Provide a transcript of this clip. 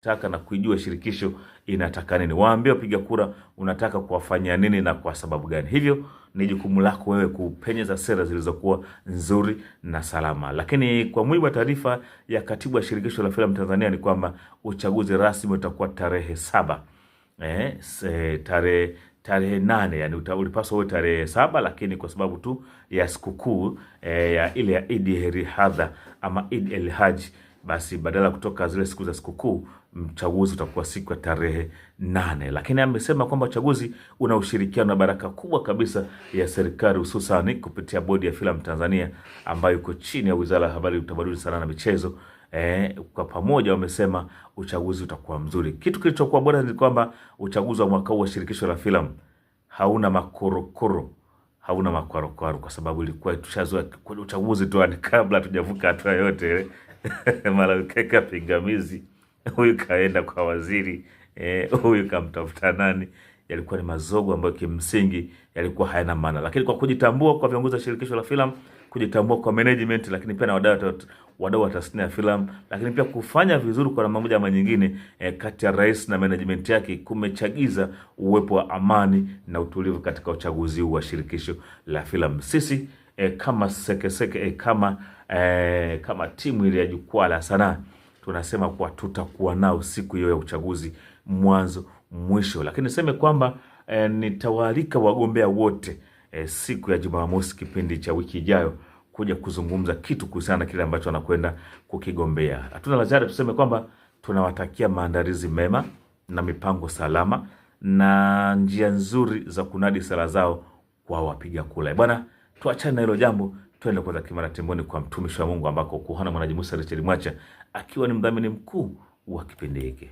taka na kuijua shirikisho inataka nini. Waambie wapiga kura unataka kuwafanyia nini na kwa sababu gani. Hivyo ni jukumu lako wewe kupenyeza sera zilizokuwa nzuri na salama. Lakini kwa mujibu wa taarifa ya katibu wa shirikisho la filamu Tanzania ni kwamba uchaguzi rasmi utakuwa tarehe 7. Tarehe 8, yani ulipaswa uwe tarehe 7, lakini kwa sababu tu ya sikukuu ya ile ya Eid el-Adha ama Eid el-Hajj, basi badala kutoka zile siku za sikukuu, uchaguzi utakuwa siku ya tarehe 8. Lakini amesema kwamba uchaguzi una ushirikiano na baraka kubwa kabisa ya serikali, hususan kupitia bodi ya filamu Tanzania ambayo iko chini ya Wizara ya Habari, Utamaduni, Sanaa na Michezo. Kwa pamoja wamesema uchaguzi utakuwa mzuri. Kitu kilichokuwa bora ni kwamba uchaguzi wa mwaka huu wa shirikisho la filamu hauna makorokoro, hauna makwarokwaru, kwa sababu ilikuwa tushazoea uchaguzi tu kabla tujavuka hatua yote mara ukeka pingamizi, huyu kaenda kwa waziri, huyu kamtafuta nani. Yalikuwa ni mazogo ambayo kimsingi yalikuwa hayana maana. Lakini kwa kujitambua kwa viongozi wa shirikisho la filamu, kujitambua kwa management, lakini pia na wadau wa tasnia ya filamu, lakini pia kufanya vizuri kwa namna moja ama nyingine kati ya rais na management yake, kumechagiza uwepo wa amani na utulivu katika uchaguzi huu wa shirikisho la filamu. Sisi kama sekeseke kama timu ile ya Jukwaa la Sanaa tunasema kwa tutakuwa nao siku hiyo ya uchaguzi mwanzo mwisho. Lakini niseme kwamba nitawaalika wagombea wote siku ya Jumamosi kipindi cha wiki ijayo kuja kuzungumza kitu kuhusiana na kile ambacho anakwenda kukigombea. Hatuna la ziada, tuseme kwamba tunawatakia maandalizi mema na mipango salama na njia nzuri za kunadi sera zao kwa wapiga kura. Bwana, tuachane na hilo jambo, twende kwanza Kimara Temboni kwa mtumishi wa Mungu ambako kuhana Mwanaji Musa Richard Mwacha akiwa ni mdhamini mkuu wa kipindi hiki.